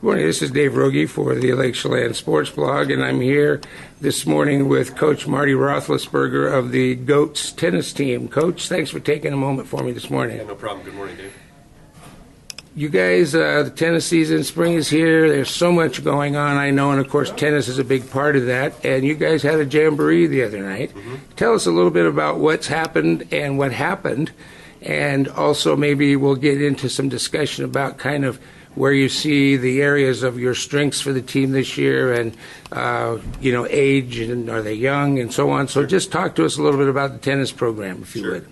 Good morning, this is Dave Rogie for the Lake Chelan Sports Blog, and I'm here this morning with Coach Marty Rothlesberger of the GOATS tennis team. Coach, thanks for taking a moment for me this morning. Yeah, no problem. Good morning, Dave. You guys, the tennis season, spring is here. There's so much going on, I know, and of course tennis is a big part of that. And you guys had a jamboree the other night. Tell us a little bit about what's happened and what happened, and also maybe we'll get into some discussion about kind of where you see the areas of your strengths for the team this year and, age, and are they young, and so on. So just talk to us a little bit about the tennis program, if you would.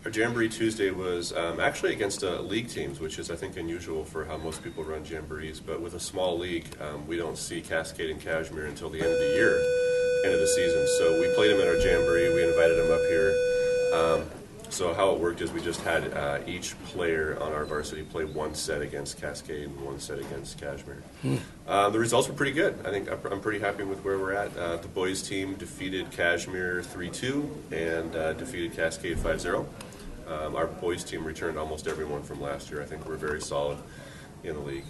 Our Jamboree Tuesday was actually against league teams, which is, I think, unusual for how most people run Jamborees. But with a small league, we don't see Cascade and Kashmir until the end of the year, end of the season. So we played them at our Jamboree. We invited them up here. So how it worked is we just had each player on our varsity play one set against Cascade and one set against Kashmir. The results were pretty good. I think I'm pretty happy with where we're at. The boys team defeated Kashmir 3-2 and defeated Cascade 5-0. Our boys team returned almost everyone from last year. I think we're very solid in the league.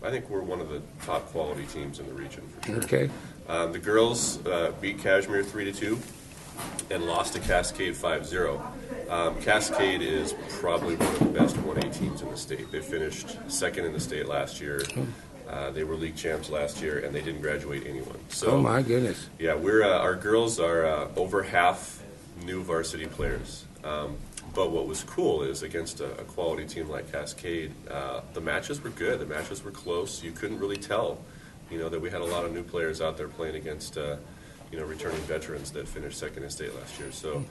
I think we're one of the top quality teams in the region for sure. Okay. The girls beat Kashmir 3-2. And lost to Cascade 5-0. Cascade is probably one of the best 1A teams in the state. They finished second in the state last year. They were league champs last year, and they didn't graduate anyone. So, oh my goodness! Yeah, our girls are over half new varsity players. But what was cool is against a quality team like Cascade, the matches were good. The matches were close. You couldn't really tell, that we had a lot of new players out there playing against. Returning veterans that finished second in state last year. So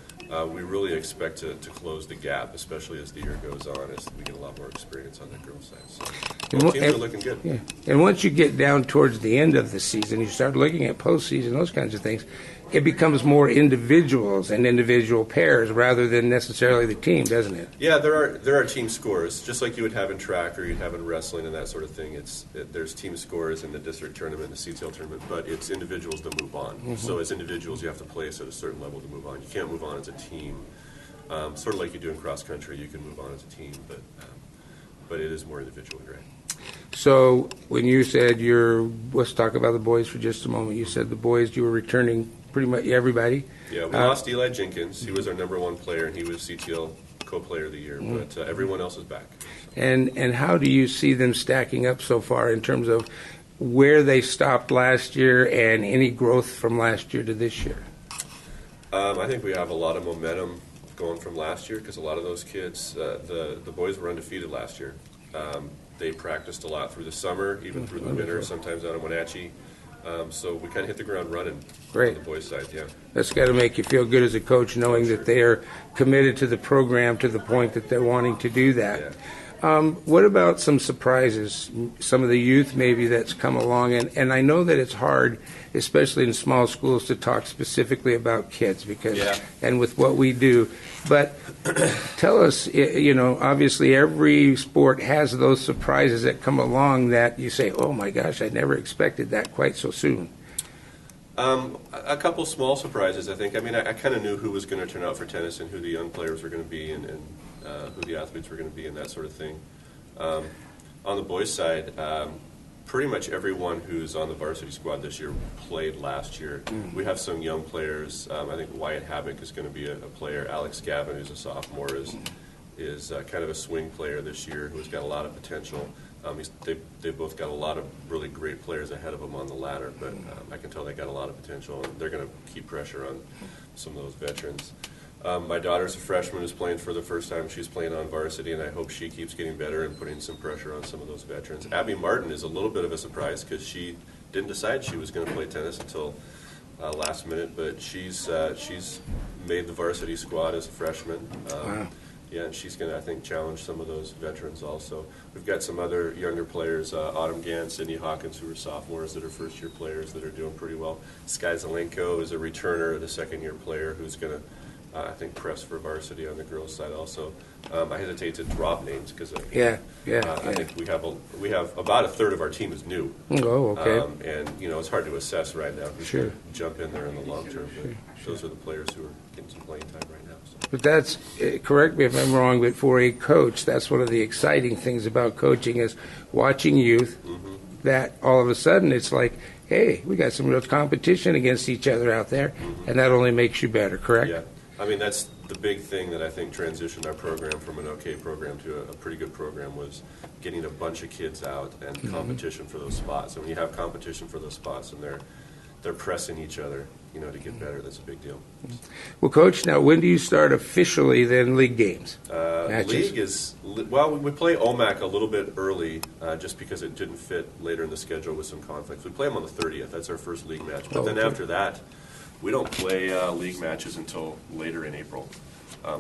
we really expect to close the gap, especially as the year goes on, as we get a lot more experience on the girls' side. So both teams are looking good. Yeah. And once you get down towards the end of the season, you start looking at postseason, those kinds of things, it becomes more individuals and individual pairs rather than necessarily the team, doesn't it? Yeah, there are team scores, just like you would have in track or you'd have in wrestling and that sort of thing. There's team scores in the district tournament, the CTL tournament, but it's individuals that move on. So as individuals, you have to place at a certain level to move on. You can't move on as a team. Sort of like you do in cross country, you can move on as a team, but it is more individual and right. So when you said let's talk about the boys for just a moment. You said the boys, you were returning pretty much everybody. Yeah, we lost Eli Jenkins. He was our number one player, and he was CTL co-player of the year. But everyone else is back. So. And how do you see them stacking up so far in terms of where they stopped last year and any growth from last year to this year? I think we have a lot of momentum going from last year because a lot of those kids, the boys were undefeated last year. They practiced a lot through the summer, even through the winter, sometimes out of Wenatchee. So we kind of hit the ground running. Great. On the boys' side, yeah. That's got to make you feel good as a coach, knowing that they are committed to the program to the point that they're wanting to do that. Yeah. What about some surprises, some of the youth maybe that's come along? And I know that it's hard, especially in small schools, to talk specifically about kids and with what we do. But tell us, obviously every sport has those surprises that come along that you say, oh my gosh, I never expected that quite so soon. A couple small surprises, I think. I mean, I kind of knew who was going to turn out for tennis and who the young players were going to be and who the athletes were going to be and that sort of thing. On the boys' side, pretty much everyone who's on the varsity squad this year played last year. We have some young players. I think Wyatt Havoc is going to be a player. Alex Gavin, who's a sophomore, is kind of a swing player this year who's got a lot of potential. They've both got a lot of really great players ahead of them on the ladder, but I can tell they got a lot of potential, and they're going to keep pressure on some of those veterans. My daughter's a freshman who's playing for the first time. She's playing on varsity, and I hope she keeps getting better and putting some pressure on some of those veterans. Abby Martin is a little bit of a surprise because she didn't decide she was going to play tennis until last minute, but she's made the varsity squad as a freshman. Wow. Yeah, and she's going to, I think, challenge some of those veterans also. We've got some other younger players, Autumn Gant, Sydney Hawkins, who are sophomores that are first-year players that are doing pretty well. Sky Zelenko is a returner, the second-year player who's going to I think press for varsity on the girls' side also. I hesitate to drop names because Yeah. I think we have about a third of our team is new. Oh, okay. And it's hard to assess right now who's Sure. going to jump in there in the long term. But those are the players who are getting some playing time right now. So. But that's, correct me if I'm wrong, but for a coach, that's one of the exciting things about coaching is watching youth that all of a sudden it's like, hey, we got some real competition against each other out there, and that only makes you better, correct? Yeah. I mean, that's the big thing that I think transitioned our program from an okay program to a pretty good program was getting a bunch of kids out and competition for those spots. And when you have competition for those spots and they're pressing each other, to get better, that's a big deal. Well, Coach, now when do you start officially then league games? League is, well, we play OMAC a little bit early just because it didn't fit later in the schedule with some conflicts. We play them on the 30th. That's our first league match. But then after that, we don't play league matches until later in April,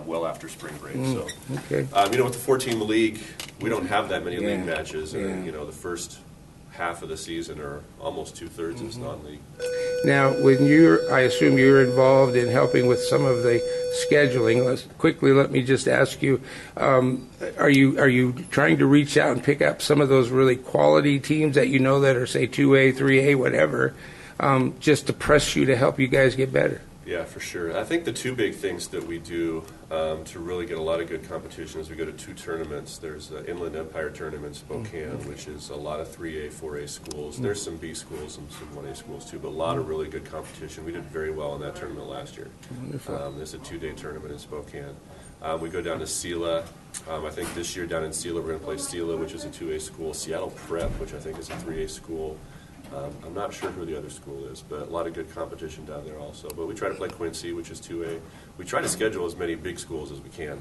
well after spring break. So, Okay. with the 4-team league, we don't have that many league matches. And, the first half of the season or almost 2/3 is non-league. Now, when I assume you're involved in helping with some of the scheduling. Let me just ask you: are you trying to reach out and pick up some of those really quality teams that that are say 2A, 3A, whatever, just to press you to help you guys get better? Yeah, for sure. I think the two big things that we do to really get a lot of good competition is we go to two tournaments. There's the Inland Empire Tournament in Spokane, which is a lot of 3A, 4A schools. There's some B schools and some 1A schools too, but a lot of really good competition. We did very well in that tournament last year. Wonderful. There's a 2-day tournament in Spokane. We go down to Sela. I think this year down in Sela, we're going to play Sela, which is a 2A school. Seattle Prep, which I think is a 3A school. I'm not sure who the other school is, but a lot of good competition down there also. But we try to play Quincy, which is 2A. We try to schedule as many big schools as we can.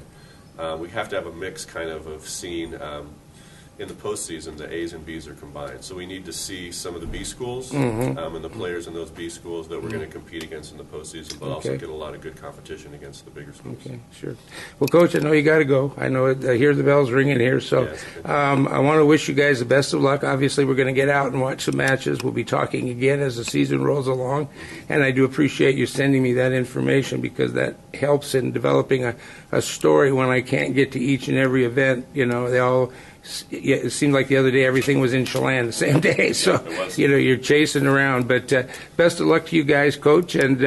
We have to have a mix kind of seeing in the postseason, the A's and B's are combined. So we need to see some of the B schools and the players in those B schools that we're going to compete against in the postseason, but also get a lot of good competition against the bigger schools. Okay, sure. Well, Coach, I know you got to go. I know I hear the bells ringing here, so I want to wish you guys the best of luck. Obviously, we're going to get out and watch some matches. We'll be talking again as the season rolls along, and I do appreciate you sending me that information because that helps in developing a story when I can't get to each and every event. They all. It seemed like the other day everything was in Chelan the same day, so you're chasing around. But best of luck to you guys, Coach, and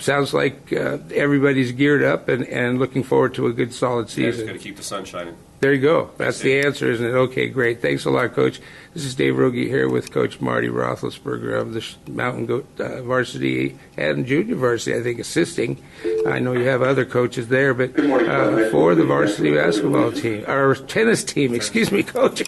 sounds like everybody's geared up and looking forward to a good, solid season. Just got to keep the sun shining. There you go. That's the answer, isn't it? Okay, great. Thanks a lot, Coach. This is Dave Rogie here with Coach Marty Rothlesberger of the Mountain Goat Varsity and Junior Varsity, I think, assisting. I know you have other coaches there, but for the varsity basketball team, or tennis team, excuse me, Coach.